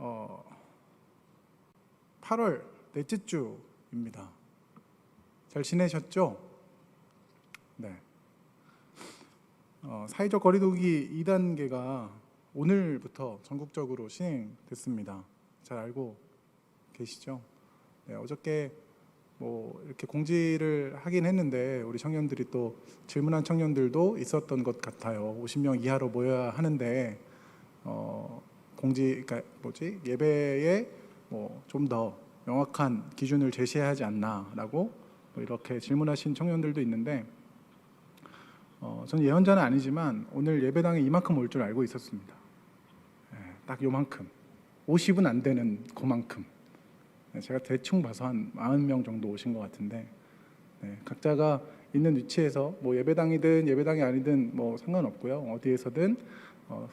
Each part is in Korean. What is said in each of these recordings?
어, 8월 넷째 주입니다. 잘 지내셨죠? 네. 사회적 거리두기 2단계가 오늘부터 전국적으로 시행됐습니다. 잘 알고 계시죠? 네, 어저께 이렇게 공지를 하긴 했는데 우리 청년들이 또 질문한 청년들도 있었던 것 같아요. 50명 이하로 모여야 하는데 그러니까 예배에 좀 더 명확한 기준을 제시해야 하지 않나라고 이렇게 질문하신 청년들도 있는데 저는 예언자는 아니지만 오늘 예배당에 이만큼 올 줄 알고 있었습니다. 딱 요만큼, 50은 안 되는 그만큼. 제가 대충 봐서 한 40명 정도 오신 것 같은데, 각자가 있는 위치에서 예배당이든 예배당이 아니든 상관없고요. 어디에서든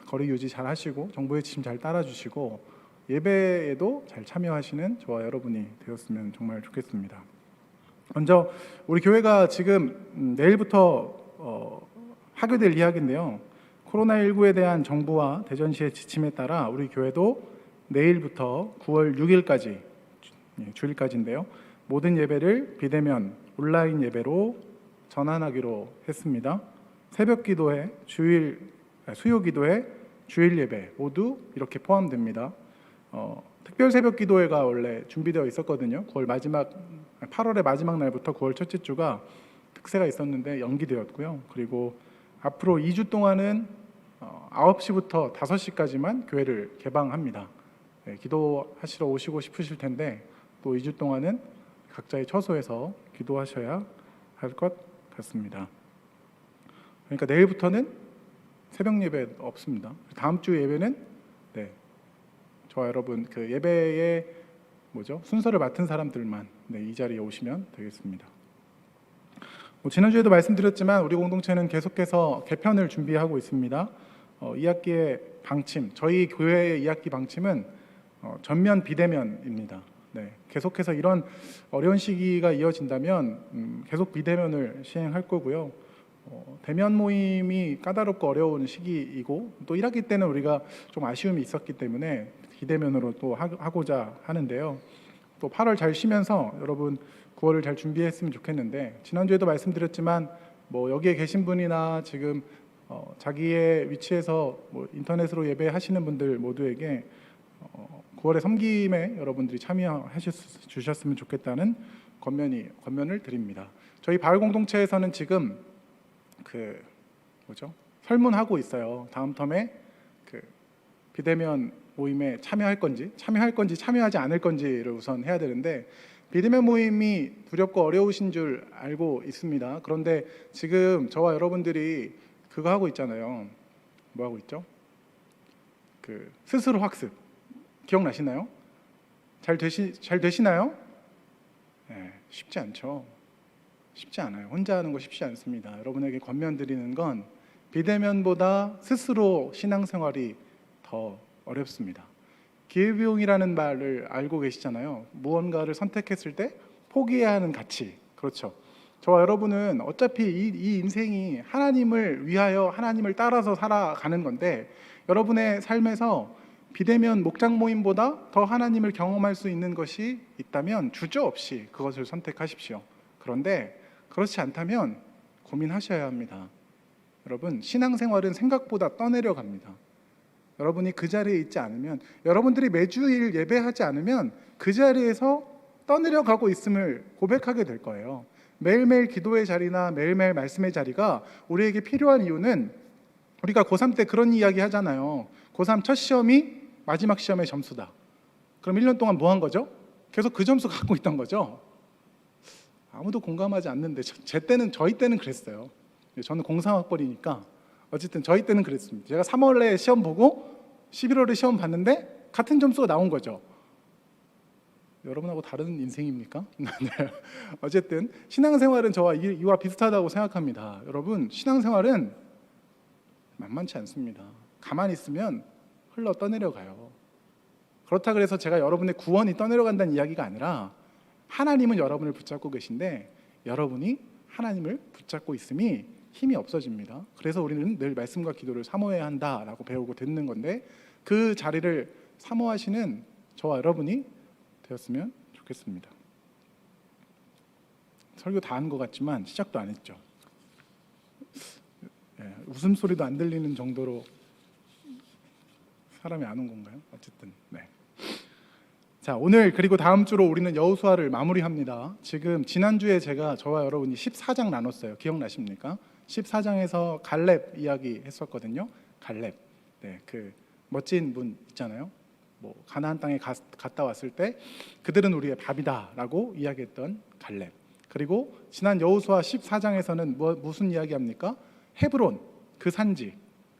거리 유지 잘 하시고 정부의 지침 잘 따라주시고 예배에도 잘 참여하시는 저와 여러분이 되었으면 정말 좋겠습니다. 먼저 우리 교회가 지금 내일부터 하게 될 이야기인데요. 코로나19에 대한 정부와 대전시의 지침에 따라 우리 교회도 내일부터 9월 6일까지 주일까지인데요. 모든 예배를 비대면 온라인 예배로 전환하기로 했습니다. 새벽 기도회, 수요 기도회, 주일 예배 모두 이렇게 포함됩니다. 특별 새벽 기도회가 원래 준비되어 있었거든요. 8월의 마지막 날부터 9월 첫째 주가 특세가 있었는데 연기되었고요. 그리고 앞으로 2주 동안은 9시부터 5시까지만 교회를 개방합니다. 기도하시러 오시고 싶으실 텐데 또 2주 동안은 각자의 처소에서 기도하셔야 할 것 같습니다. 그러니까 내일부터는 새벽 예배 없습니다. 다음 주 예배는 저와 여러분 그 예배의 순서를 맡은 사람들만 이 자리에 오시면 되겠습니다. 지난주에도 말씀드렸지만 우리 공동체는 계속해서 개편을 준비하고 있습니다. 2학기의 방침, 저희 교회의 2학기 방침은 전면 비대면입니다. 계속해서 이런 어려운 시기가 이어진다면 계속 비대면을 시행할 거고요. 대면 모임이 까다롭고 어려운 시기이고 또 1학기 때는 우리가 좀 아쉬움이 있었기 때문에 비대면으로 또 하고자 하는데요. 또 8월 잘 쉬면서 여러분 9월을 잘 준비했으면 좋겠는데 지난주에도 말씀드렸지만 여기에 계신 분이나 지금 자기의 위치에서 인터넷으로 예배하시는 분들 모두에게 9월의 섬김에 여러분들이 참여해 주셨으면 좋겠다는 권면을 드립니다. 저희 바울 공동체에서는 지금 설문하고 있어요. 다음 텀에 비대면 모임에 참여할 건지 참여하지 않을 건지를 우선 해야 되는데 비대면 모임이 두렵고 어려우신 줄 알고 있습니다. 그런데 지금 저와 여러분들이 그거 하고 있잖아요. 뭐 하고 있죠? 스스로 학습 기억나시나요? 잘 되시나요? 쉽지 않죠. 쉽지 않아요. 혼자 하는 거 쉽지 않습니다. 여러분에게 권면드리는 건 비대면보다 스스로 신앙생활이 더 어렵습니다. 기회비용이라는 말을 알고 계시잖아요. 무언가를 선택했을 때 포기해야 하는 가치. 그렇죠. 저와 여러분은 어차피 이 인생이 하나님을 위하여 하나님을 따라서 살아가는 건데 여러분의 삶에서 비대면 목장 모임보다 더 하나님을 경험할 수 있는 것이 있다면 주저없이 그것을 선택하십시오. 그런데 그렇지 않다면 고민하셔야 합니다. 여러분, 신앙생활은 생각보다 떠내려갑니다. 여러분이 그 자리에 있지 않으면, 여러분들이 매주일 예배하지 않으면 그 자리에서 떠내려가고 있음을 고백하게 될 거예요. 매일매일 기도의 자리나 매일매일 말씀의 자리가 우리에게 필요한 이유는 우리가 고3 때 그런 이야기 하잖아요. 고3 첫 시험이 마지막 시험의 점수다. 그럼 1년 동안 뭐 한 거죠? 계속 그 점수 갖고 있던 거죠. 아무도 공감하지 않는데 저희 때는 그랬어요. 저는 03학번이니까 어쨌든 저희 때는 그랬습니다. 제가 3월에 시험 보고 11월에 시험 봤는데 같은 점수가 나온 거죠. 여러분하고 다른 인생입니까? 어쨌든 신앙생활은 저와 이와 비슷하다고 생각합니다. 여러분, 신앙생활은 만만치 않습니다. 가만히 있으면 흘러 떠내려가요. 그렇다 그래서 제가 여러분의 구원이 떠내려간다는 이야기가 아니라 하나님은 여러분을 붙잡고 계신데 여러분이 하나님을 붙잡고 있음이 힘이 없어집니다. 그래서 우리는 늘 말씀과 기도를 사모해야 한다라고 배우고 듣는 건데 그 자리를 사모하시는 저와 여러분이 되었으면 좋겠습니다. 설교 다 한 것 같지만 시작도 안 했죠. 웃음소리도 안 들리는 정도로 사람이 안 온 건가요? 어쨌든 자, 오늘 그리고 다음 주로 우리는 여호수아를 마무리합니다. 지금 지난주에 제가 저와 여러분이 14장 나눴어요. 기억나십니까? 14장에서 갈렙 이야기 했었거든요. 갈렙, 그 멋진 분 있잖아요. 뭐 가나안 땅에 갔다 왔을 때 그들은 우리의 밥이다라고 이야기했던 갈렙. 그리고 지난 여호수아 14장에서는 무슨 이야기합니까? 헤브론, 그 산지,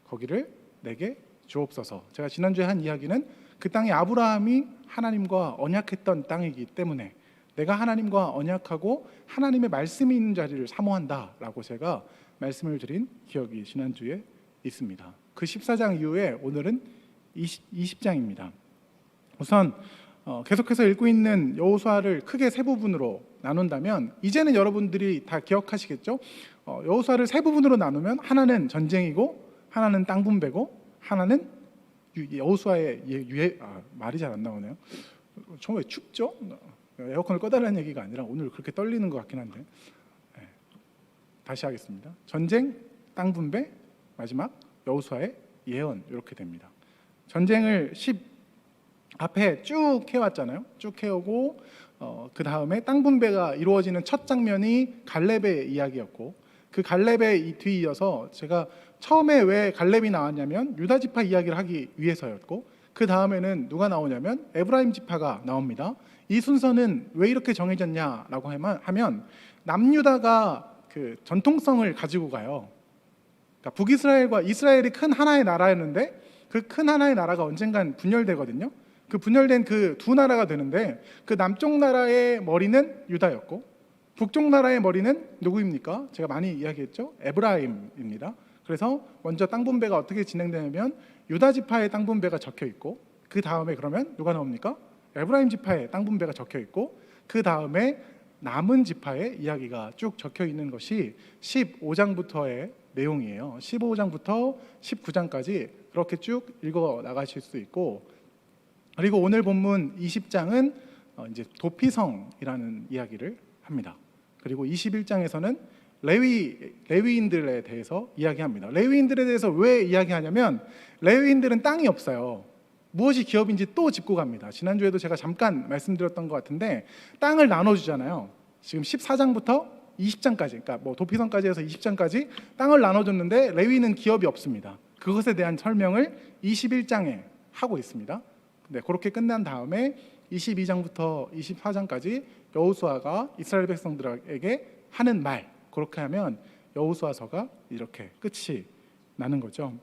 거기를 내게 주옵소서. 제가 지난주에 한 이야기는 그 땅이 아브라함이 하나님과 언약했던 땅이기 때문에 내가 하나님과 언약하고 하나님의 말씀이 있는 자리를 사모한다라고 제가 말씀을 드린 기억이 지난주에 있습니다. 그 14장 이후에 오늘은 20장입니다. 우선 계속해서 읽고 있는 여호수아를 크게 세 부분으로 나눈다면 이제는 여러분들이 다 기억하시겠죠? 여호수아를 세 부분으로 나누면 하나는 전쟁이고 하나는 땅 분배고 하나는 여호수아의 말이 잘 안 나오네요. 정말 춥죠? 에어컨을 꺼달라는 얘기가 아니라 오늘 그렇게 떨리는 것 같긴 한데 다시 하겠습니다. 전쟁, 땅 분배, 마지막 여호수아의 예언 이렇게 됩니다. 전쟁을 앞에 쭉 해왔잖아요. 쭉 해오고 그 다음에 땅 분배가 이루어지는 첫 장면이 갈렙의 이야기였고 그 갈렙에 뒤이어서 제가 처음에 왜 갈렙이 나왔냐면 유다 지파 이야기를 하기 위해서였고 그 다음에는 누가 나오냐면 에브라임 지파가 나옵니다. 이 순서는 왜 이렇게 정해졌냐라고 하면 남유다가 그 전통성을 가지고 가요. 그러니까 북이스라엘과 이스라엘이 큰 하나의 나라였는데 그 큰 하나의 나라가 언젠간 분열되거든요. 그 분열된 그 두 나라가 되는데 그 남쪽 나라의 머리는 유다였고 북쪽 나라의 머리는 누구입니까? 제가 많이 이야기했죠. 에브라임입니다. 그래서 먼저 땅 분배가 어떻게 진행되냐면 유다 지파의 땅 분배가 적혀 있고 그 다음에 그러면 누가 나옵니까? 에브라임 지파의 땅 분배가 적혀 있고 그 다음에 남은 지파의 이야기가 쭉 적혀 있는 것이 15장부터의 내용이에요. 15장부터 19장까지 그렇게 쭉 읽어 나가실 수 있고 그리고 오늘 본문 20장은 이제 도피성이라는 이야기를 합니다. 그리고 21장에서는 레위인들에 대해서 이야기합니다. 레위인들에 대해서 왜 이야기하냐면 레위인들은 땅이 없어요. 무엇이 기업인지 또 짚고 갑니다. 지난주에도 제가 잠깐 말씀드렸던 것 같은데 땅을 나눠주잖아요. 지금 14장부터 20장까지 그러니까 뭐 도피성까지 해서 20장까지 땅을 나눠줬는데 레위는 기업이 없습니다. 그것에 대한 설명을 21장에 하고 있습니다. 그렇게 끝난 다음에 22장부터 24장까지 여호수아가 이스라엘 백성들에게 하는 말 그렇게 하면 여호수아서가 이렇게 끝이 나는 거죠.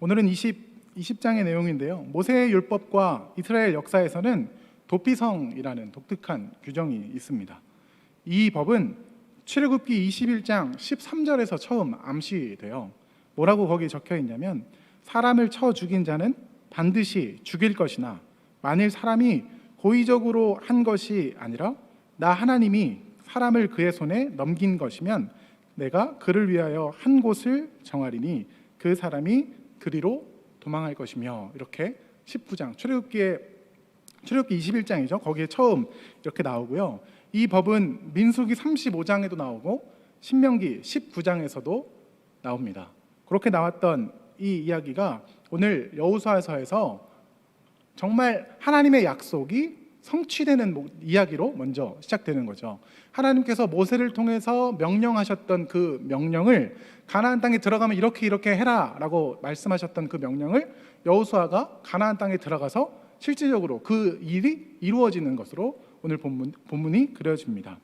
오늘은 20장의 내용인데요. 모세의 율법과 이스라엘 역사에서는 도피성이라는 독특한 규정이 있습니다. 이 법은 출애굽기 21장 13절에서 처음 암시돼요. 뭐라고 거기 적혀 있냐면 사람을 쳐 죽인 자는 반드시 죽일 것이나 만일 사람이 고의적으로 한 것이 아니라 나 하나님이 사람을 그의 손에 넘긴 것이면 내가 그를 위하여 한 곳을 정하리니 그 사람이 그리로 도망할 것이며 이렇게 19장 출애굽기 21장이죠. 거기에 처음 이렇게 나오고요. 이 법은 민수기 35장에도 나오고 신명기 19장에서도 나옵니다. 그렇게 나왔던 이 이야기가 오늘 여호수아서에서 정말 하나님의 약속이 성취되는 이야기로 먼저 시작되는 거죠. 하나님께서 모세를 통해서 명령하셨던 그 명령을 가나안 땅에 들어가면 이렇게 해라라고 말씀하셨던 그 명령을 여호수아가 가나안 땅에 들어가서 실질적으로 그 일이 이루어지는 것으로 오늘 본문이 그려집니다.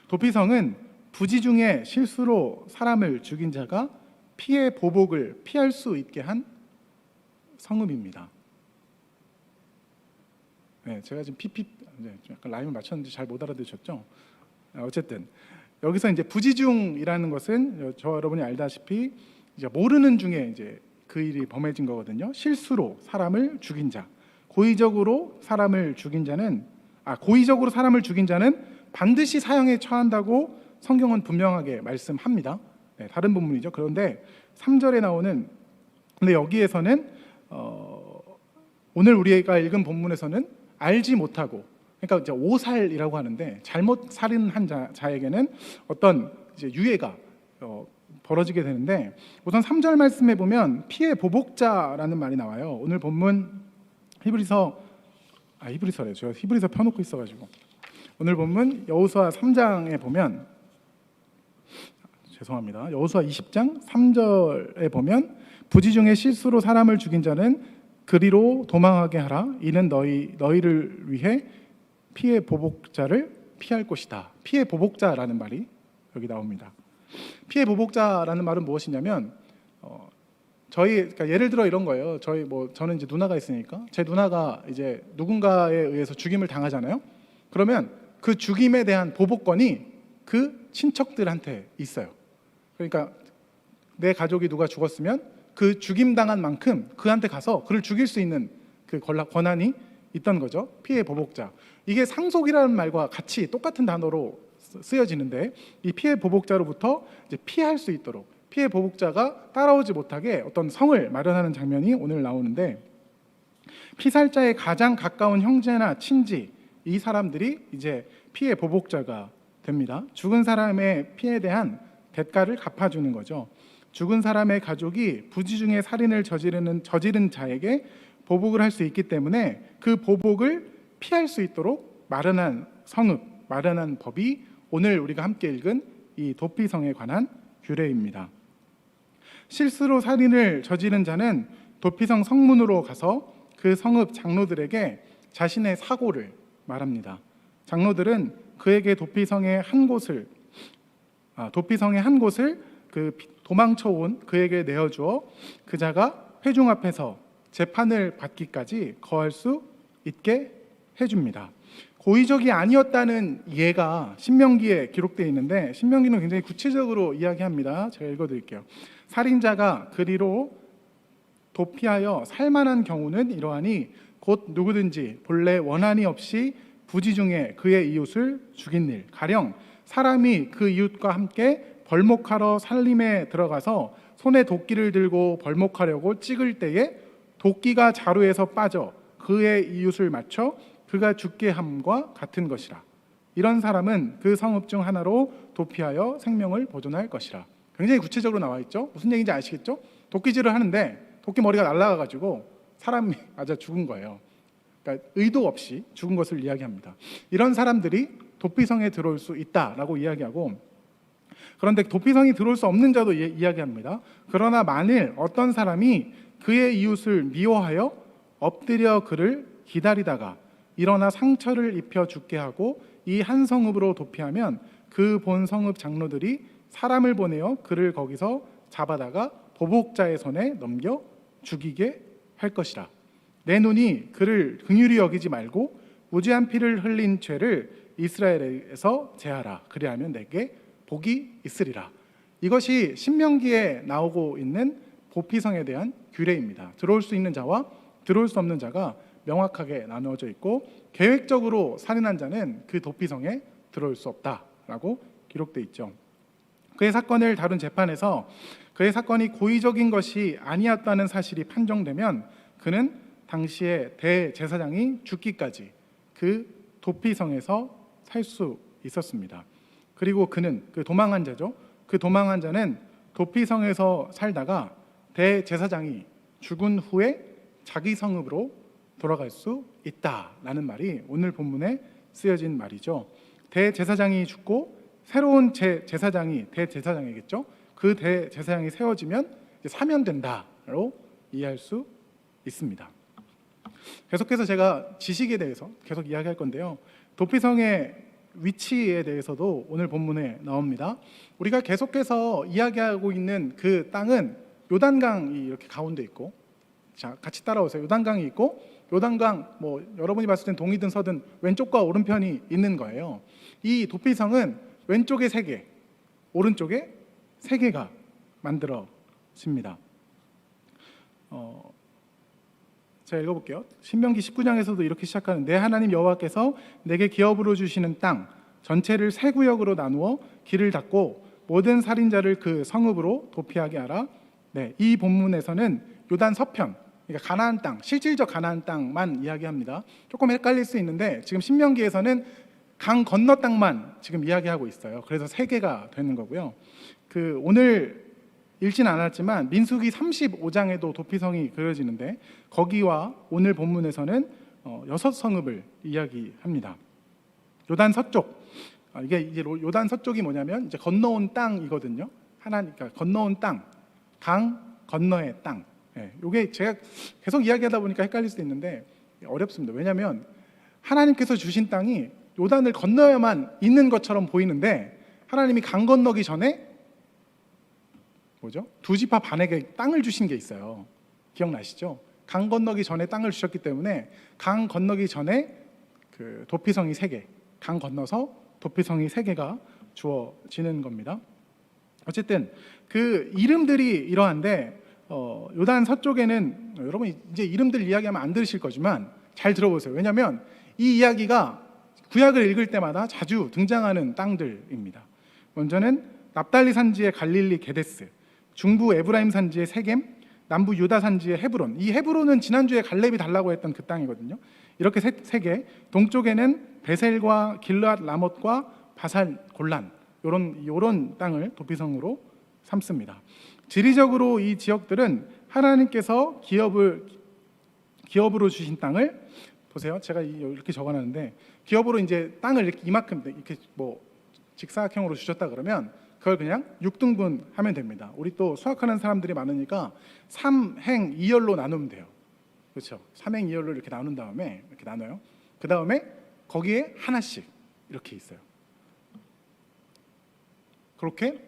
도피성은 부지 중에 실수로 사람을 죽인 자가 피해 보복을 피할 수 있게 한 성읍입니다. 제가 지금 약간 라임을 맞췄는데 잘 못 알아들으셨죠? 어쨌든 여기서 이제 부지중이라는 것은 저 여러분이 알다시피 이제 모르는 중에 이제 그 일이 범해진 거거든요. 실수로 사람을 죽인 자, 고의적으로 사람을 죽인 자는 반드시 사형에 처한다고 성경은 분명하게 말씀합니다. 다른 본문이죠. 그런데 3절에 나오는 근데 여기에서는 오늘 우리가 읽은 본문에서는 알지 못하고, 그러니까 이제 오살이라고 하는데 잘못 살인한 자에게는 어떤 이제 유해가 벌어지게 되는데, 우선 3절 말씀에 보면 피해 보복자라는 말이 나와요. 오늘 본문 히브리서래요. 제가 히브리서 펴놓고 있어가지고. 오늘 본문 여호수아 3장에 보면, 죄송합니다. 여호수아 20장 3절에 보면 부지 중에 실수로 사람을 죽인 자는 그리로 도망하게 하라. 이는 너희를 위해 피해 보복자를 피할 것이다. 피해 보복자라는 말이 여기 나옵니다. 피해 보복자라는 말은 무엇이냐면 그러니까 예를 들어 이런 거예요. 저는 이제 누나가 있으니까 제 누나가 이제 누군가에 의해서 죽임을 당하잖아요. 그러면 그 죽임에 대한 보복권이 그 친척들한테 있어요. 그러니까 내 가족이 누가 죽었으면 그 죽임 당한 만큼 그한테 가서 그를 죽일 수 있는 그 권한이 있던 거죠. 피해 보복자. 이게 상속이라는 말과 같이 똑같은 단어로 쓰여지는데, 이 피해 보복자로부터 이제 피할 수 있도록 피해 보복자가 따라오지 못하게 어떤 성을 마련하는 장면이 오늘 나오는데, 피살자의 가장 가까운 형제나 친지, 이 사람들이 이제 피해 보복자가 됩니다. 죽은 사람의 피해에 대한 대가를 갚아주는 거죠. 죽은 사람의 가족이 부지 중에 살인을 저지른 자에게 보복을 할 수 있기 때문에 그 보복을 피할 수 있도록 마련한 성읍, 마련한 법이 오늘 우리가 함께 읽은 이 도피성에 관한 규례입니다. 실수로 살인을 저지른 자는 도피성 성문으로 가서 그 성읍 장로들에게 자신의 사고를 말합니다. 장로들은 그에게 도피성의 한 곳을 그 도망쳐온 그에게 내어주어 그자가 회중 앞에서 재판을 받기까지 거할 수 있게 해줍니다. 고의적이 아니었다는 예가 신명기에 기록되어 있는데, 신명기는 굉장히 구체적으로 이야기합니다. 제가 읽어드릴게요. 살인자가 그리로 도피하여 살만한 경우는 이러하니 곧 누구든지 본래 원한이 없이 부지 중에 그의 이웃을 죽인 일, 가령 사람이 그 이웃과 함께 벌목하러 산림에 들어가서 손에 도끼를 들고 벌목하려고 찍을 때에 도끼가 자루에서 빠져 그의 이웃을 맞춰 그가 죽게 함과 같은 것이라. 이런 사람은 그 성읍 중 하나로 도피하여 생명을 보존할 것이라. 굉장히 구체적으로 나와 있죠. 무슨 얘기인지 아시겠죠? 도끼질을 하는데 도끼 머리가 날아가가지고 사람이 맞아 죽은 거예요. 그러니까 의도 없이 죽은 것을 이야기합니다. 이런 사람들이 도피성에 들어올 수 있다라고 이야기하고, 그런데 도피성이 들어올 수 없는 자도 이야기합니다. 그러나 만일 어떤 사람이 그의 이웃을 미워하여 엎드려 그를 기다리다가 일어나 상처를 입혀 죽게 하고 이 한 성읍으로 도피하면 그 본 성읍 장로들이 사람을 보내어 그를 거기서 잡아다가 보복자의 손에 넘겨 죽이게 할 것이라. 내 눈이 그를 긍휼히 여기지 말고 무죄한 피를 흘린 죄를 이스라엘에서 제하라. 그리하면 내게 복이 있으리라. 이것이 신명기에 나오고 있는 도피성에 대한 규례입니다. 들어올 수 있는 자와 들어올 수 없는 자가 명확하게 나누어져 있고, 계획적으로 살인한 자는 그 도피성에 들어올 수 없다라고 기록되어 있죠. 그의 사건을 다룬 재판에서 그의 사건이 고의적인 것이 아니었다는 사실이 판정되면 그는 당시에 대제사장이 죽기까지 그 도피성에서 살 수 있었습니다. 그리고 그는 그 도망한 자죠. 그 도망한 자는 도피성에서 살다가 대제사장이 죽은 후에 자기 성읍으로 돌아갈 수 있다라는 말이 오늘 본문에 쓰여진 말이죠. 대제사장이 죽고 새로운 제사장이 대제사장이겠죠. 그 대제사장이 세워지면 이제 사면된다로 이해할 수 있습니다. 계속해서 제가 지식에 대해서 계속 이야기할 건데요. 도피성의 위치에 대해서도 오늘 본문에 나옵니다. 우리가 계속해서 이야기하고 있는 그 땅은 요단강이 이렇게 가운데 있고, 자, 같이 따라오세요. 요단강이 있고, 요단강 여러분이 봤을 땐 동이든 서든 왼쪽과 오른편이 있는 거예요. 이 도피성은 왼쪽에 3개, 오른쪽에 3개가 만들어집니다. 제가 읽어볼게요. 신명기 19장에서도 이렇게 시작하는, 내 하나님 여호와께서 내게 기업으로 주시는 땅 전체를 3구역으로 나누어 길을 닫고 모든 살인자를 그 성읍으로 도피하게 하라. 네, 이 본문에서는 요단 서편, 그러니까 가나안 땅, 실질적 가나안 땅만 이야기합니다. 조금 헷갈릴 수 있는데 지금 신명기에서는 강 건너 땅만 지금 이야기하고 있어요. 그래서 세 개가 되는 거고요. 오늘 읽진 않았지만 민수기 35장에도 도피성이 그려지는데 거기와 오늘 본문에서는 6성읍을 이야기합니다. 요단 서쪽, 이게 이제 요단 서쪽이 뭐냐면 이제 건너온 땅이거든요. 그러니까 건너온 땅, 강 건너의 땅. 이게 제가 계속 이야기하다 보니까 헷갈릴 수도 있는데 어렵습니다. 왜냐하면 하나님께서 주신 땅이 요단을 건너야만 있는 것처럼 보이는데 하나님이 강 건너기 전에 두 지파 반에게 땅을 주신 게 있어요. 기억나시죠? 강 건너기 전에 땅을 주셨기 때문에 강 건너기 전에 도피성이 3개, 강 건너서 도피성이 3개가 주어지는 겁니다. 어쨌든 그 이름들이 이러한데 요단 서쪽에는 여러분 이제 이름들 이야기하면 안 들으실 거지만 잘 들어보세요. 왜냐하면 이 이야기가 구약을 읽을 때마다 자주 등장하는 땅들입니다. 먼저는 납달리 산지의 갈릴리 게데스, 중부 에브라임 산지의 세겜, 남부 유다 산지의 헤브론. 이 헤브론은 지난주에 갈렙이 달라고 했던 그 땅이거든요. 이렇게 세 개. 동쪽에는 베셀과 길르앗 라못과 바산 골란, 이런 땅을 도피성으로 삼습니다. 지리적으로 이 지역들은 하나님께서 기업으로 주신 땅을 보세요. 제가 이렇게 적어놨는데 기업으로 이제 땅을 이만큼 이렇게 직사각형으로 주셨다 그러면 그걸 그냥 6등분 하면 됩니다. 우리 또 수학하는 사람들이 많으니까 3행 2열로 나누면 돼요. 그렇죠? 3행 2열로 이렇게 나눈 다음에 이렇게 나눠요. 그 다음에 거기에 하나씩 이렇게 있어요. 그렇게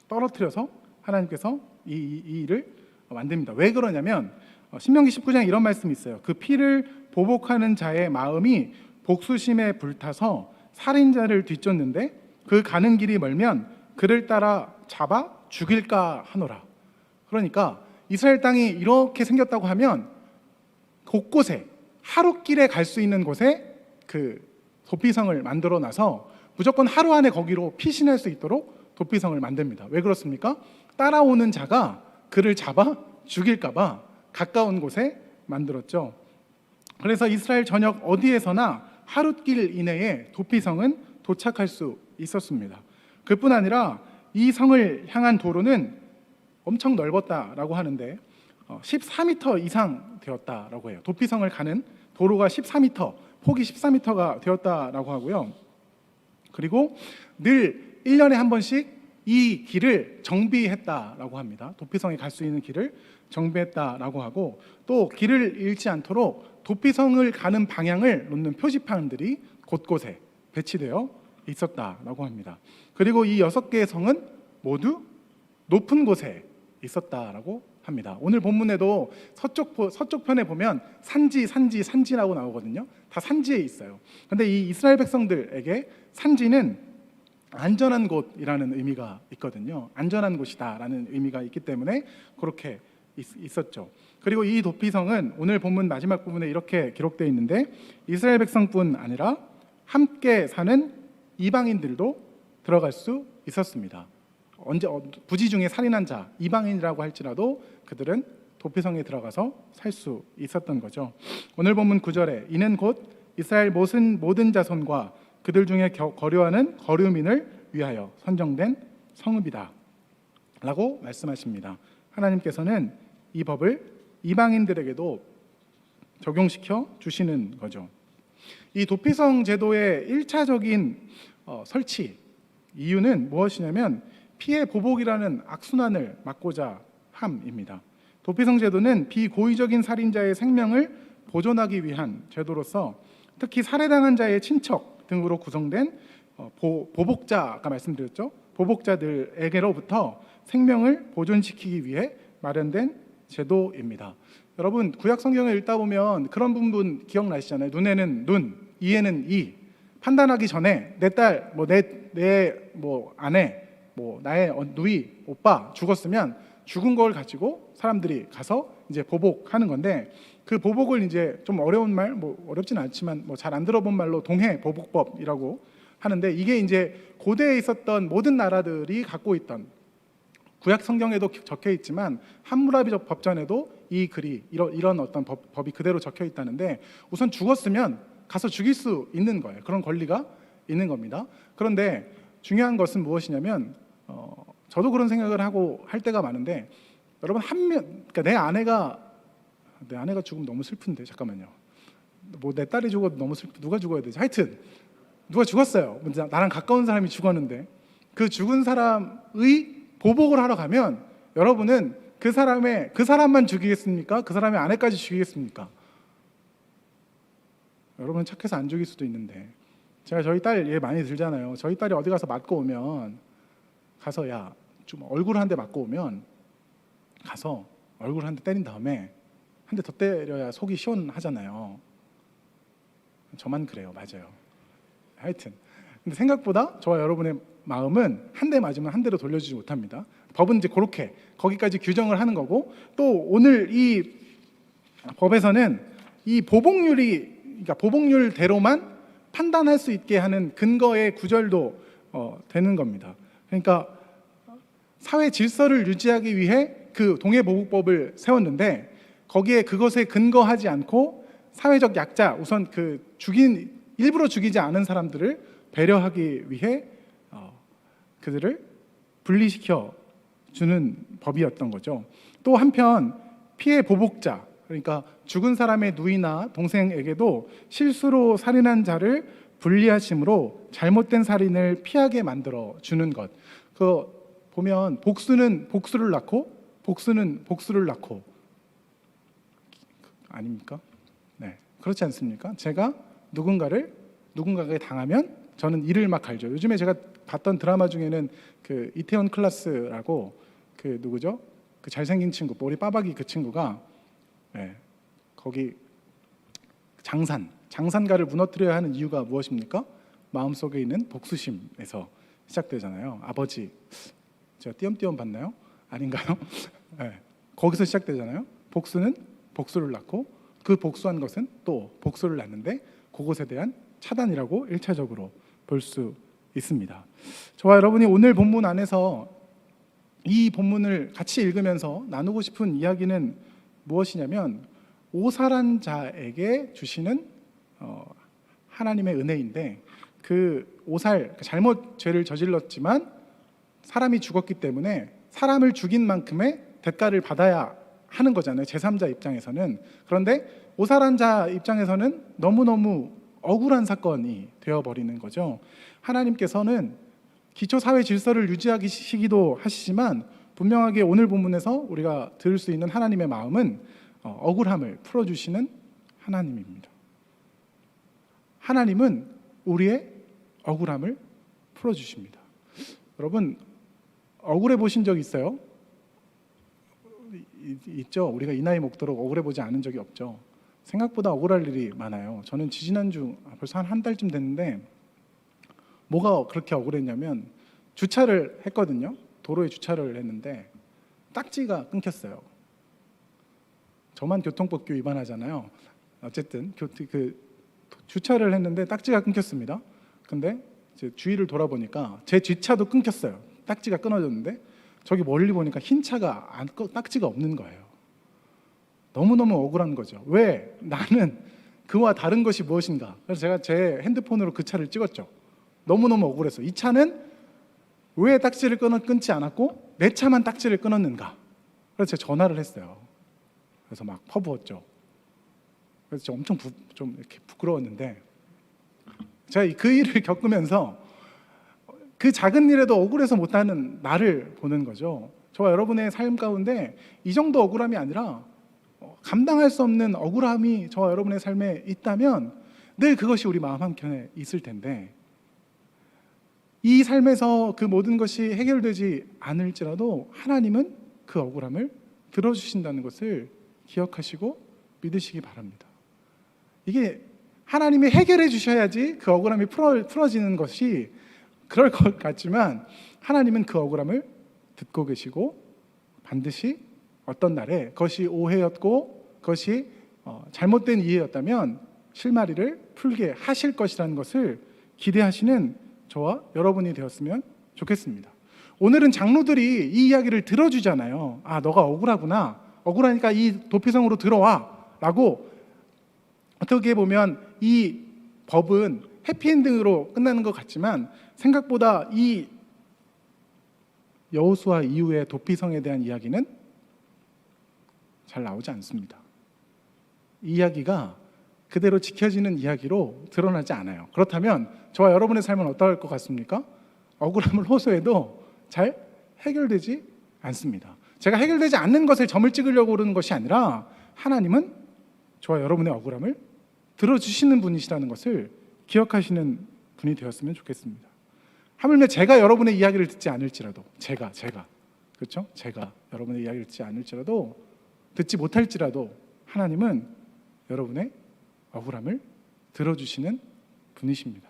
떨어뜨려서 하나님께서 이 일을 만듭니다. 왜 그러냐면 신명기 19장에 이런 말씀이 있어요. 그 피를 보복하는 자의 마음이 복수심에 불타서 살인자를 뒤쫓는데 그 가는 길이 멀면 그를 따라 잡아 죽일까 하노라. 그러니까 이스라엘 땅이 이렇게 생겼다고 하면 곳곳에 하루길에 갈 수 있는 곳에 그 도피성을 만들어 놔서 무조건 하루 안에 거기로 피신할 수 있도록 도피성을 만듭니다. 왜 그렇습니까? 따라오는 자가 그를 잡아 죽일까 봐 가까운 곳에 만들었죠. 그래서 이스라엘 전역 어디에서나 하루길 이내에 도피성은 도착할 수 있었습니다. 그뿐 아니라 이 성을 향한 도로는 엄청 넓었다라고 하는데 14m 이상 되었다라고 해요. 도피성을 가는 도로가 14m, 폭이 14m가 되었다라고 하고요. 그리고 늘 1년에 한 번씩 이 길을 정비했다라고 합니다. 도피성에 갈 수 있는 길을 정비했다라고 하고 또 길을 잃지 않도록 도피성을 가는 방향을 놓는 표지판들이 곳곳에 배치되어 있었다라고 합니다. 그리고 이 6개의 성은 모두 높은 곳에 있었다라고 합니다. 오늘 본문에도 서쪽 편에 보면 산지라고 나오거든요. 다 산지에 있어요. 그런데 이 이스라엘 백성들에게 산지는 안전한 곳이라는 의미가 있거든요. 안전한 곳이다라는 의미가 있기 때문에 그렇게 있었죠. 그리고 이 도피성은 오늘 본문 마지막 부분에 이렇게 기록되어 있는데 이스라엘 백성뿐 아니라 함께 사는 이방인들도 들어갈 수 있었습니다. 부지 중에 살인한 자, 이방인이라고 할지라도 그들은 도피성에 들어가서 살 수 있었던 거죠. 오늘 본문 9절에 이는 곧 이스라엘 모든 자손과 그들 중에 거류하는 거류민을 위하여 선정된 성읍이다 라고 말씀하십니다. 하나님께서는 이 법을 이방인들에게도 적용시켜 주시는 거죠. 이 도피성 제도의 1차적인 설치 이유는 무엇이냐면 피해 보복이라는 악순환을 막고자 함입니다. 도피성 제도는 비고의적인 살인자의 생명을 보존하기 위한 제도로서 특히 살해당한 자의 친척 등으로 구성된 보복자, 아까 말씀드렸죠? 보복자들에게로부터 생명을 보존시키기 위해 마련된 제도입니다. 여러분 구약 성경을 읽다 보면 그런 부분 기억나시잖아요. 눈에는 눈, 이에는 이. 판단하기 전에 내 딸, 내 아내, 나의 누이, 오빠 죽었으면 죽은 걸 가지고 사람들이 가서 이제 보복하는 건데 그 보복을 이제 좀 어려운 말, 어렵진 않지만 잘 안 들어본 말로 동해 보복법이라고 하는데 이게 이제 고대에 있었던 모든 나라들이 갖고 있던 구약 성경에도 적혀 있지만 함무라비 법전에도 이 글이 이런 어떤 법이 그대로 적혀 있다는데, 우선 죽었으면 가서 죽일 수 있는 거예요. 그런 권리가 있는 겁니다. 그런데 중요한 것은 무엇이냐면 저도 그런 생각을 하고 할 때가 많은데, 여러분 그러니까 내 아내가 죽으면 너무 슬픈데, 잠깐만요. 뭐 내 딸이 죽어도 너무 누가 죽어야 되지? 하여튼 누가 죽었어요. 나랑 가까운 사람이 죽었는데, 그 죽은 사람의 보복을 하러 가면 여러분은 그 사람만 죽이겠습니까? 그 사람의 아내까지 죽이겠습니까? 여러분 착해서 안 죽일 수도 있는데, 제가 저희 딸 얘 많이 들잖아요. 저희 딸이 어디 가서 맞고 오면, 가서 야 좀 얼굴 한 대 맞고 오면 가서 얼굴 한 대 때린 다음에 한 대 더 때려야 속이 시원하잖아요. 저만 그래요. 맞아요. 하여튼 근데 생각보다 저와 여러분의 마음은 한 대 맞으면 한 대로 돌려주지 못합니다. 법은 이제 그렇게 거기까지 규정을 하는 거고, 또 오늘 이 법에서는 이 그러니까 보복률대로만 판단할 수 있게 하는 근거의 구절도 되는 겁니다. 그러니까 사회 질서를 유지하기 위해 그 동해보복법을 세웠는데, 거기에 그것에 근거하지 않고 사회적 약자, 우선 일부러 죽이지 않은 사람들을 배려하기 위해 그들을 분리시켜 주는 법이었던 거죠. 또 한편 피해 보복자, 그러니까 죽은 사람의 누이나 동생에게도 실수로 살인한 자를 분리하심으로 잘못된 살인을 피하게 만들어 주는 것. 보면 복수는 복수를 낳고 복수는 복수를 낳고, 아닙니까? 네, 그렇지 않습니까? 제가 누군가에게 당하면 저는 이를 막 갈죠. 요즘에 제가 봤던 드라마 중에는 그 이태원 클라스라고, 그 누구죠? 그 잘생긴 친구, 머리 빠박이 그 친구가 거기 장산가를 무너뜨려야 하는 이유가 무엇입니까? 마음속에 있는 복수심에서 시작되잖아요. 아버지, 제가 띄엄띄엄 봤나요? 아닌가요? 거기서 시작되잖아요. 복수는 복수를 낳고, 그 복수한 것은 또 복수를 낳는데, 그것에 대한 차단이라고 1차적으로 볼 수 있습니다. 저와 여러분이 오늘 본문 안에서 이 본문을 같이 읽으면서 나누고 싶은 이야기는 무엇이냐면, 오살한 자에게 주시는 하나님의 은혜인데, 그 잘못 죄를 저질렀지만 사람이 죽었기 때문에 사람을 죽인 만큼의 대가를 받아야 하는 거잖아요, 제3자 입장에서는. 그런데 오살한 자 입장에서는 너무너무 억울한 사건이 되어버리는 거죠. 하나님께서는 기초사회 질서를 유지하시기도 하시지만, 분명하게 오늘 본문에서 우리가 들을 수 있는 하나님의 마음은 억울함을 풀어주시는 하나님입니다. 하나님은 우리의 억울함을 풀어주십니다. 여러분, 억울해 보신 적 있어요? 있죠. 우리가 이 나이 먹도록 억울해 보지 않은 적이 없죠. 생각보다 억울할 일이 많아요. 저는 지지난주 벌써 한 달쯤 됐는데, 뭐가 그렇게 억울했냐면, 주차를 했거든요. 도로에 주차를 했는데 딱지가 끊겼어요. 저만 교통법규 위반하잖아요. 어쨌든 주차를 했는데 딱지가 끊겼습니다. 근데 이제 주위를 돌아보니까 제 뒷차도 끊겼어요. 딱지가 끊어졌는데, 저기 멀리 보니까 흰 차가 딱지가 없는 거예요. 너무너무 억울한 거죠. 왜? 나는 그와 다른 것이 무엇인가? 그래서 제가 제 핸드폰으로 그 차를 찍었죠. 너무너무 억울해서, 이 차는 왜 딱지를 끊지 않았고 내 차만 딱지를 끊었는가? 그래서 제가 전화를 했어요. 그래서 막 퍼부었죠. 그래서 저 엄청 좀 이렇게 부끄러웠는데, 제가 그 일을 겪으면서 그 작은 일에도 억울해서 못하는 나를 보는 거죠. 저와 여러분의 삶 가운데 이 정도 억울함이 아니라 감당할 수 없는 억울함이 저와 여러분의 삶에 있다면 늘 그것이 우리 마음 한켠에 있을 텐데, 이 삶에서 그 모든 것이 해결되지 않을지라도 하나님은 그 억울함을 들어주신다는 것을 기억하시고 믿으시기 바랍니다. 이게 하나님이 해결해 주셔야지 그 억울함이 풀어지는 것이 그럴 것 같지만, 하나님은 그 억울함을 듣고 계시고 반드시 어떤 날에 그것이 오해였고 그것이 잘못된 이해였다면 실마리를 풀게 하실 것이라는 것을 기대하시는 저와 여러분이 되었으면 좋겠습니다. 오늘은 장로들이 이 이야기를 들어주잖아요. 아, 너가 억울하구나. 억울하니까 이 도피성으로 들어와 라고, 어떻게 보면 이 법은 해피엔딩으로 끝나는 것 같지만 생각보다 이 여호수아 이후의 도피성에 대한 이야기는 잘 나오지 않습니다. 이 이야기가 그대로 지켜지는 이야기로 드러나지 않아요. 그렇다면 저와 여러분의 삶은 어떨 것 같습니까? 억울함을 호소해도 잘 해결되지 않습니다. 제가 해결되지 않는 것을 점을 찍으려고 그러는 것이 아니라 하나님은 저와 여러분의 억울함을 들어주시는 분이시라는 것을 기억하시는 분이 되었으면 좋겠습니다. 하물며 제가 여러분의 이야기를 듣지 않을지라도, 제가 그렇죠? 제가 여러분의 이야기를 듣지 않을지라도, 듣지 못할지라도 하나님은 여러분의 억울함을 들어주시는 분이십니다.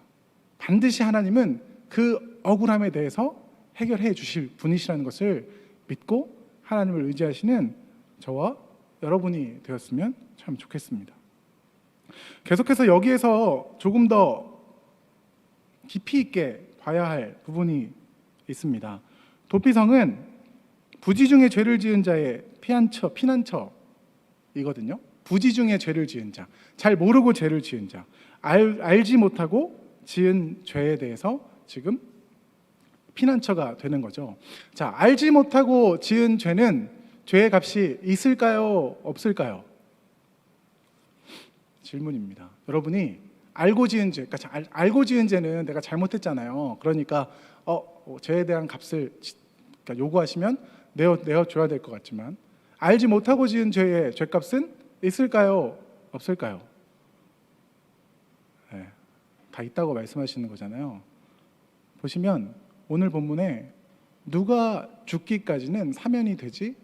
반드시 하나님은 그 억울함에 대해서 해결해 주실 분이시라는 것을 믿고 하나님을 의지하시는 저와 여러분이 되었으면 참 좋겠습니다. 계속해서 여기에서 조금 더 깊이 있게 봐야 할 부분이 있습니다. 도피성은 부지 중에 죄를 지은 자의 피난처이거든요. 부지 중에 죄를 지은 자, 잘 모르고 죄를 지은 자, 알지 못하고 지은 죄에 대해서 지금 피난처가 되는 거죠. 자, 알지 못하고 지은 죄는 죄의 값이 있을까요? 없을까요? 질문입니다. 여러분이 알고 지은 죄, 그러니까 알고 지은 죄는 내가 잘못했잖아요. 그러니까 죄에 대한 값을 그러니까 요구하시면 내어줘야 될 것 같지만, 알지 못하고 지은 죄의 죄값은 있을까요? 없을까요? 네, 다 있다고 말씀하시는 거잖아요. 보시면 오늘 본문에 누가 죽기까지는 사면이 되지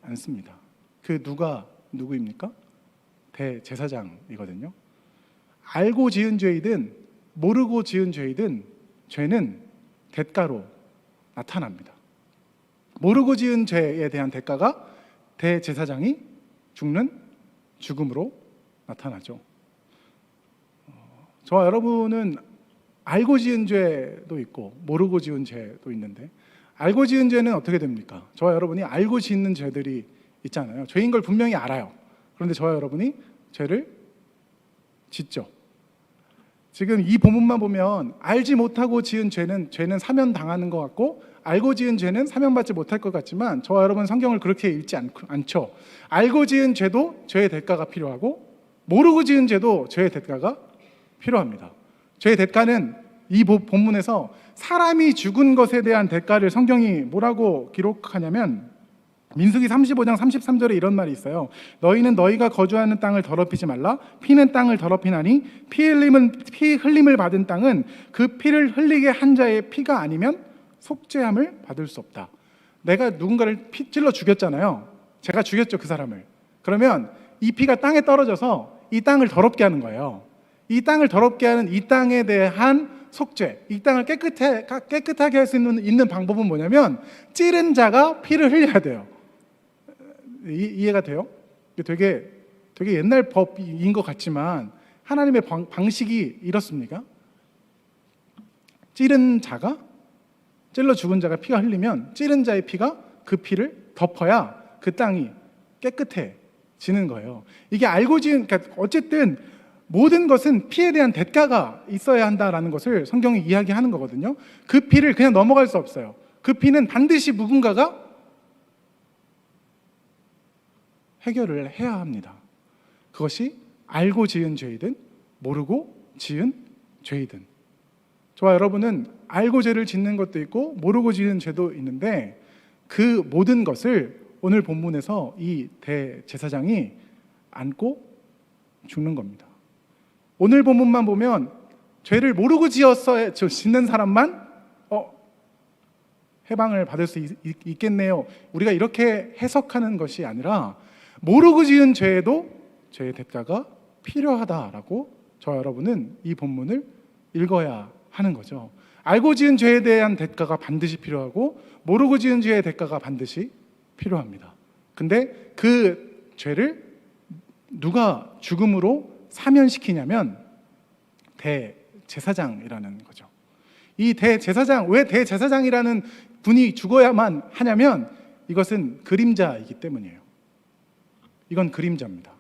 않습니다. 그 누가 누구입니까? 대제사장이거든요. 알고 지은 죄이든 모르고 지은 죄이든 죄는 대가로 나타납니다. 모르고 지은 죄에 대한 대가가 대제사장이 죽는 죽음으로 나타나죠. 저와 여러분은 알고 지은 죄도 있고 모르고 지은 죄도 있는데, 알고 지은 죄는 어떻게 됩니까? 저와 여러분이 알고 짓는 죄들이 있잖아요. 죄인 걸 분명히 알아요. 그런데 저와 여러분이 죄를 짓죠. 지금 이 본문만 보면 알지 못하고 지은 죄는 사면 당하는 것 같고, 알고 지은 죄는 사면받지 못할 것 같지만 저와 여러분 성경을 그렇게 읽지 않죠. 알고 지은 죄도 죄의 대가가 필요하고, 모르고 지은 죄도 죄의 대가가 필요합니다. 죄의 대가는 이 본문에서 사람이 죽은 것에 대한 대가를 성경이 뭐라고 기록하냐면, 민수기 35장 33절에 이런 말이 있어요. 너희는 너희가 거주하는 땅을 더럽히지 말라. 피는 땅을 더럽히나니 피 흘림을 받은 땅은 그 피를 흘리게 한 자의 피가 아니면 속죄함을 받을 수 없다. 내가 누군가를 찔러 죽였잖아요. 제가 죽였죠, 그 사람을. 그러면 이 피가 땅에 떨어져서 이 땅을 더럽게 하는 거예요. 이 땅을 더럽게 하는 이 땅에 대한 속죄, 이 땅을 깨끗하게 할 수 있는 방법은 뭐냐면 찌른 자가 피를 흘려야 돼요. 이해가 돼요? 되게 옛날 법인 것 같지만 하나님의 방식이 이렇습니까? 찔러 죽은 자가 피가 흘리면 찌른 자의 피가 그 피를 덮어야 그 땅이 깨끗해지는 거예요. 이게 알고 지은, 그러니까 어쨌든 모든 것은 피에 대한 대가가 있어야 한다라는 것을 성경이 이야기하는 거거든요. 그 피를 그냥 넘어갈 수 없어요. 그 피는 반드시 누군가가 해결을 해야 합니다. 그것이 알고 지은 죄이든 모르고 지은 죄이든. 저와 여러분은 알고 죄를 짓는 것도 있고 모르고 지은 죄도 있는데, 그 모든 것을 오늘 본문에서 이 대제사장이 안고 죽는 겁니다. 오늘 본문만 보면 죄를 모르고 짓는 사람만 해방을 받을 수 있겠네요, 우리가 이렇게 해석하는 것이 아니라, 모르고 지은 죄에도 죄의 대가가 필요하다라고 저와 여러분은 이 본문을 읽어야 하는 거죠. 알고 지은 죄에 대한 대가가 반드시 필요하고 모르고 지은 죄의 대가가 반드시 필요합니다. 근데 그 죄를 누가 죽음으로 사면시키냐면 대제사장이라는 거죠. 이 대제사장, 왜 대제사장이라는 분이 죽어야만 하냐면 이것은 그림자이기 때문이에요. 이건 그림자입니다.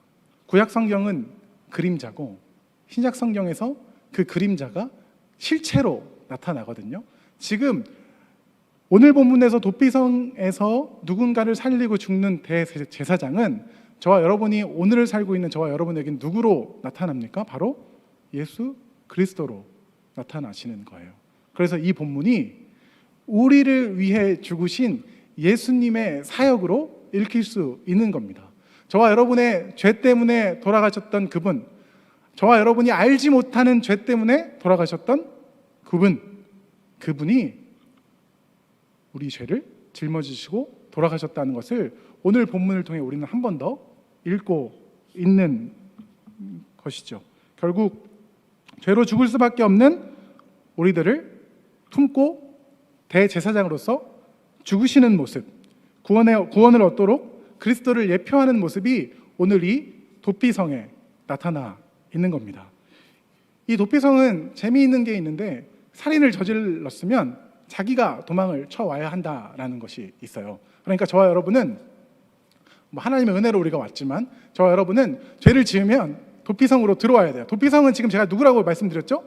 구약 성경은 그림자고 신약 성경에서 그 그림자가 실체로 나타나거든요. 지금 오늘 본문에서 도피성에서 누군가를 살리고 죽는 대제사장은 저와 여러분이 오늘을 살고 있는 저와 여러분에게는 누구로 나타납니까? 바로 예수 그리스도로 나타나시는 거예요. 그래서 이 본문이 우리를 위해 죽으신 예수님의 사역으로 읽힐 수 있는 겁니다. 저와 여러분의 죄 때문에 돌아가셨던 그분, 저와 여러분이 알지 못하는 죄 때문에 돌아가셨던 그분이 우리 죄를 짊어지시고 돌아가셨다는 것을 오늘 본문을 통해 우리는 한 번 더 읽고 있는 것이죠. 결국 죄로 죽을 수밖에 없는 우리들을 품고 대제사장으로서 죽으시는 모습, 구원을 얻도록 그리스도를 예표하는 모습이 오늘 이 도피성에 나타나 있는 겁니다. 이 도피성은 재미있는 게 있는데 살인을 저질렀으면 자기가 도망을 쳐와야 한다라는 것이 있어요. 그러니까 저와 여러분은 하나님의 은혜로 우리가 왔지만 저와 여러분은 죄를 지으면 도피성으로 들어와야 돼요. 도피성은 지금 제가 누구라고 말씀드렸죠?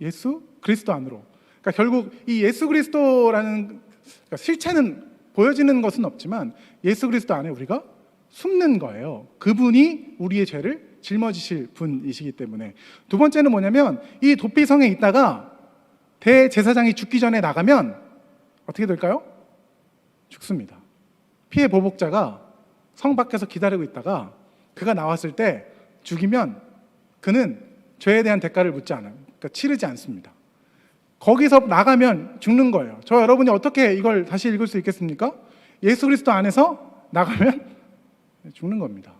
예수 그리스도 안으로. 그러니까 결국 이 예수 그리스도라는 그러니까 실체는 보여지는 것은 없지만 예수 그리스도 안에 우리가 숨는 거예요. 그분이 우리의 죄를 짊어지실 분이시기 때문에. 두 번째는 뭐냐면 이 도피성에 있다가 대제사장이 죽기 전에 나가면 어떻게 될까요? 죽습니다. 피해 보복자가 성 밖에서 기다리고 있다가 그가 나왔을 때 죽이면 그는 죄에 대한 대가를 묻지 않아요. 그러니까 치르지 않습니다. 거기서 나가면 죽는 거예요. 저 여러분이 어떻게 이걸 다시 읽을 수 있겠습니까? 예수 그리스도 안에서 나가면 죽는 겁니다.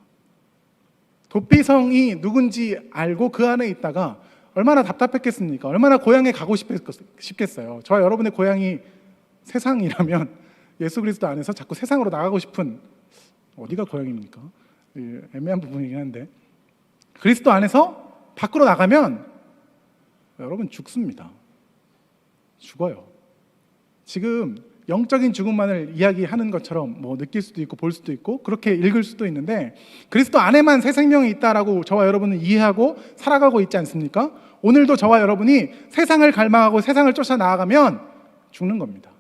도피성이 누군지 알고 그 안에 있다가 얼마나 답답했겠습니까? 얼마나 고향에 가고 싶겠어요. 저와 여러분의 고향이 세상이라면 예수 그리스도 안에서 자꾸 세상으로 나가고 싶은, 어디가 고향입니까? 애매한 부분이긴 한데, 그리스도 안에서 밖으로 나가면 여러분 죽습니다. 죽어요. 지금 영적인 죽음만을 이야기하는 것처럼 느낄 수도 있고 볼 수도 있고 그렇게 읽을 수도 있는데, 그리스도 안에만 새 생명이 있다라고 저와 여러분은 이해하고 살아가고 있지 않습니까? 오늘도 저와 여러분이 세상을 갈망하고 세상을 쫓아 나아가면 죽는 겁니다.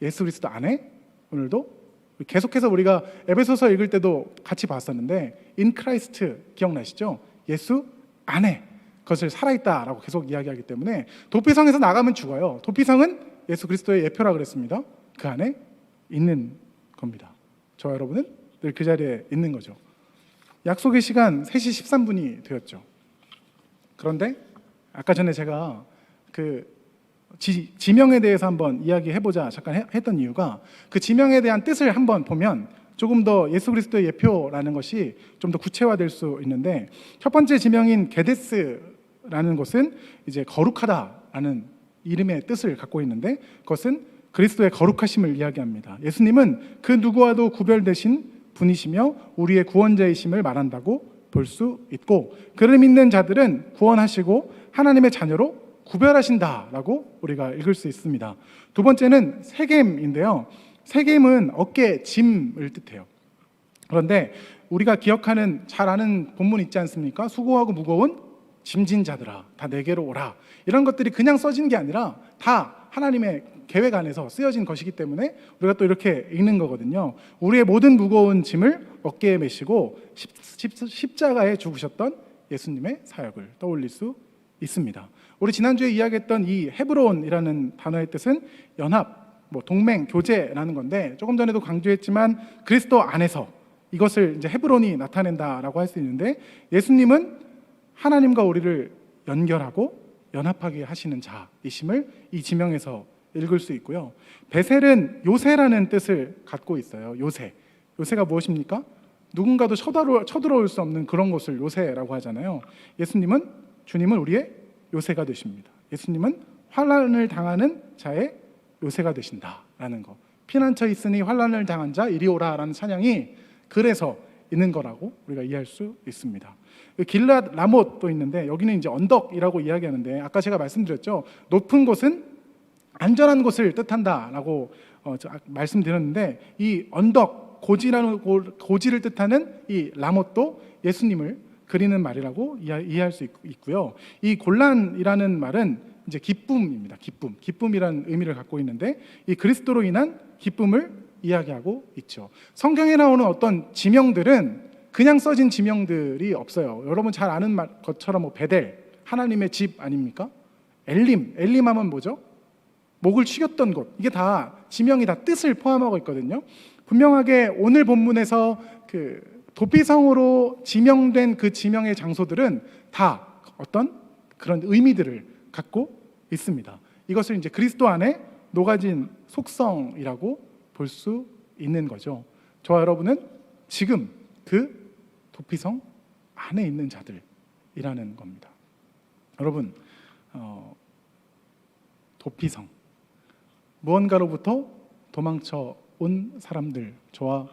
예수 그리스도 안에 오늘도 계속해서 우리가 에베소서 읽을 때도 같이 봤었는데 in Christ 기억나시죠? 예수 안에 그것을 살아있다라고 계속 이야기하기 때문에 도피성에서 나가면 죽어요. 도피성은 예수 그리스도의 예표라 그랬습니다. 그 안에 있는 겁니다. 저와 여러분은 늘 그 자리에 있는 거죠. 약속의 시간 3시 13분이 되었죠. 그런데 아까 전에 제가 그 지명에 대해서 한번 이야기해보자 잠깐 했던 이유가, 그 지명에 대한 뜻을 한번 보면 조금 더 예수 그리스도의 예표라는 것이 좀 더 구체화될 수 있는데, 첫 번째 지명인 게데스라는 것은 이제 거룩하다라는 이름의 뜻을 갖고 있는데, 그것은 그리스도의 거룩하심을 이야기합니다. 예수님은 그 누구와도 구별되신 분이시며 우리의 구원자이심을 말한다고 볼 수 있고, 그를 믿는 자들은 구원하시고 하나님의 자녀로 구별하신다라고 우리가 읽을 수 있습니다. 두 번째는 세겜인데요. 세겜은 어깨 짐을 뜻해요. 그런데 우리가 기억하는 잘 아는 본문 있지 않습니까? 수고하고 무거운 짐진 자들아 다 내게로 오라. 이런 것들이 그냥 써진 게 아니라 다 하나님의 계획 안에서 쓰여진 것이기 때문에 우리가 또 이렇게 읽는 거거든요. 우리의 모든 무거운 짐을 어깨에 메시고 십자가에 죽으셨던 예수님의 사역을 떠올릴 수 있습니다. 우리 지난주에 이야기했던 이 헤브론이라는 단어의 뜻은 연합, 동맹, 교제라는 건데, 조금 전에도 강조했지만 그리스도 안에서 이것을 이제 헤브론이 나타낸다라고 할 수 있는데, 예수님은 하나님과 우리를 연결하고 연합하게 하시는 자이심을 이 지명에서 읽을 수 있고요. 베셀은 요새라는 뜻을 갖고 있어요. 요새가 무엇입니까? 누군가도 쳐들어올 수 없는 그런 것을 요새라고 하잖아요. 주님은 우리의 요새가 되십니다. 예수님은 환난을 당하는 자의 요새가 되신다라는 거. 피난처 있으니 환난을 당한 자 이리 오라라는 찬양이 그래서 있는 거라고 우리가 이해할 수 있습니다. 길랏 라못도 있는데, 여기는 이제 언덕이라고 이야기하는데, 아까 제가 말씀드렸죠. 높은 곳은 안전한 곳을 뜻한다라고 말씀드렸는데, 이 언덕 고지를 뜻하는 이 라못도 예수님을 그리는 말이라고 이해할 수 있고요. 이 골란이라는 말은 이제 기쁨입니다. 기쁨이라는 의미를 갖고 있는데 이 그리스도로 인한 기쁨을 이야기하고 있죠. 성경에 나오는 어떤 지명들은 그냥 써진 지명들이 없어요. 여러분 잘 아는 것처럼 뭐 베델, 하나님의 집 아닙니까? 엘림 하면 뭐죠? 목을 축였던 곳. 이게 다 지명이 다 뜻을 포함하고 있거든요. 분명하게 오늘 본문에서 그 도피성으로 지명된 그 지명의 장소들은 다 어떤 그런 의미들을 갖고 있습니다. 이것을 이제 그리스도 안에 녹아진 속성이라고 볼 수 있는 거죠. 저와 여러분은 지금 그 도피성 안에 있는 자들이라는 겁니다. 여러분, 도피성, 무언가로부터 도망쳐 온 사람들, 저와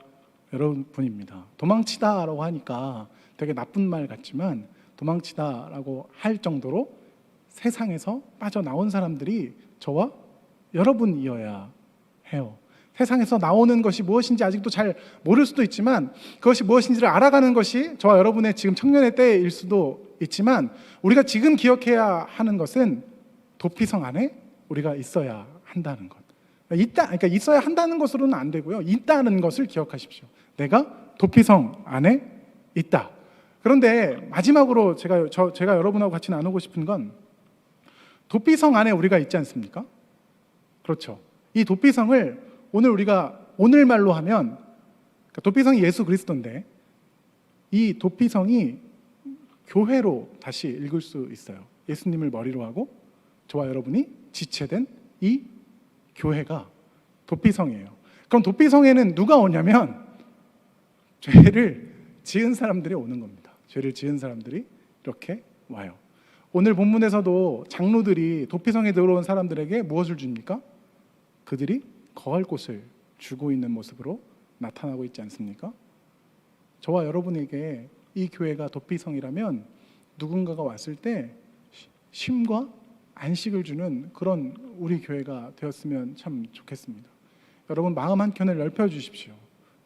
여러분입니다. 도망치다라고 하니까 되게 나쁜 말 같지만 도망치다라고 할 정도로 세상에서 빠져나온 사람들이 저와 여러분이어야 해요. 세상에서 나오는 것이 무엇인지 아직도 잘 모를 수도 있지만 그것이 무엇인지를 알아가는 것이 저와 여러분의 지금 청년의 때일 수도 있지만 우리가 지금 기억해야 하는 것은 도피성 안에 우리가 있어야 한다는 것. 그러니까 있어야 한다는 것으로는 안 되고요. 있다는 것을 기억하십시오. 내가 도피성 안에 있다. 그런데 마지막으로 제가 여러분하고 같이 나누고 싶은 건 도피성 안에 우리가 있지 않습니까? 그렇죠. 이 도피성을 우리가 오늘 말로 하면 도피성이 예수 그리스도인데 이 도피성이 교회로 다시 읽을 수 있어요. 예수님을 머리로 하고 저와 여러분이 지체된 이 교회가 도피성이에요. 그럼 도피성에는 누가 오냐면 죄를 지은 사람들이 오는 겁니다. 죄를 지은 사람들이 이렇게 와요. 오늘 본문에서도 장로들이 도피성에 들어온 사람들에게 무엇을 줍니까? 그들이 거할 곳을 주고 있는 모습으로 나타나고 있지 않습니까? 저와 여러분에게 이 교회가 도피성이라면 누군가가 왔을 때 쉼과 안식을 주는 그런 우리 교회가 되었으면 참 좋겠습니다. 여러분 마음 한켠을 넓혀 주십시오.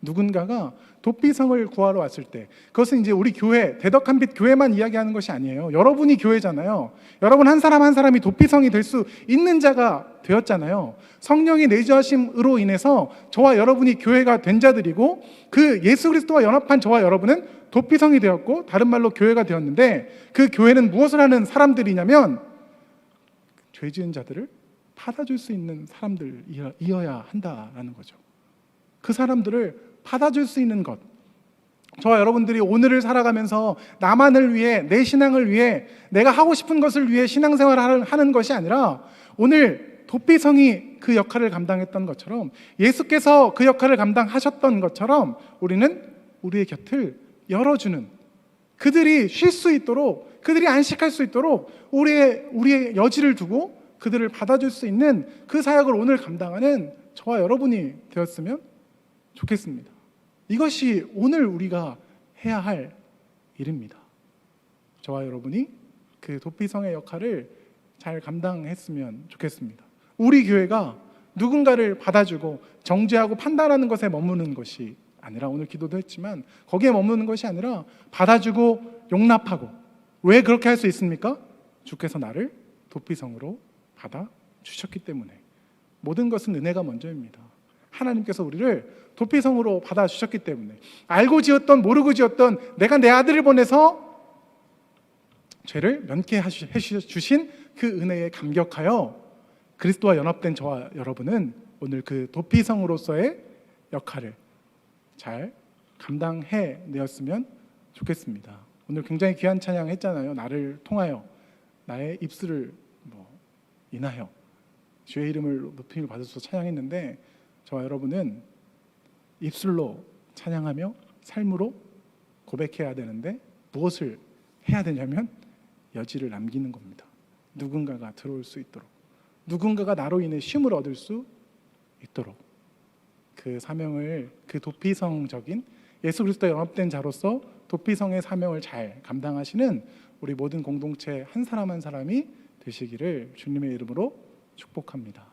누군가가 도피성을 구하러 왔을 때 그것은 이제 우리 교회 대덕한 빛 교회만 이야기하는 것이 아니에요. 여러분이 교회잖아요. 여러분 한 사람 한 사람이 도피성이 될 수 있는 자가 되었잖아요. 성령이 내주하심으로 인해서 저와 여러분이 교회가 된 자들이고 그 예수 그리스도와 연합한 저와 여러분은 도피성이 되었고 다른 말로 교회가 되었는데 그 교회는 무엇을 하는 사람들이냐면 죄 지은 자들을 받아줄 수 있는 사람들이어야 한다라는 거죠. 그 사람들을 받아줄 수 있는 것. 저와 여러분들이 오늘을 살아가면서 나만을 위해 내 신앙을 위해 내가 하고 싶은 것을 위해 신앙생활을 하는 것이 아니라 오늘 도피성이 그 역할을 감당했던 것처럼 예수께서 그 역할을 감당하셨던 것처럼 우리는 우리의 곁을 열어주는 그들이 쉴 수 있도록 그들이 안식할 수 있도록 우리의 여지를 두고 그들을 받아줄 수 있는 그 사역을 오늘 감당하는 저와 여러분이 되었으면 좋겠습니다. 이것이 오늘 우리가 해야 할 일입니다. 저와 여러분이 그 도피성의 역할을 잘 감당했으면 좋겠습니다. 우리 교회가 누군가를 받아주고 정죄하고 판단하는 것에 머무는 것이 아니라 오늘 기도도 했지만 거기에 머무는 것이 아니라 받아주고 용납하고 왜 그렇게 할 수 있습니까? 주께서 나를 도피성으로 받아주셨기 때문에 모든 것은 은혜가 먼저입니다. 하나님께서 우리를 도피성으로 받아주셨기 때문에 알고 지었던 모르고 지었던 내가 내 아들을 보내서 죄를 면케해 주신 그 은혜에 감격하여 그리스도와 연합된 저와 여러분은 오늘 그 도피성으로서의 역할을 잘 감당해 내었으면 좋겠습니다. 오늘 굉장히 귀한 찬양 했잖아요. 나를 통하여 나의 입술을 인하여 주의 이름을 높임을 받으셔서 찬양했는데 저와 여러분은 입술로 찬양하며 삶으로 고백해야 되는데 무엇을 해야 되냐면 여지를 남기는 겁니다. 누군가가 들어올 수 있도록 누군가가 나로 인해 쉼을 얻을 수 있도록 그 사명을 그 도피성적인 예수 그리스도에 연합된 자로서 도피성의 사명을 잘 감당하시는 우리 모든 공동체 한 사람 한 사람이 되시기를 주님의 이름으로 축복합니다.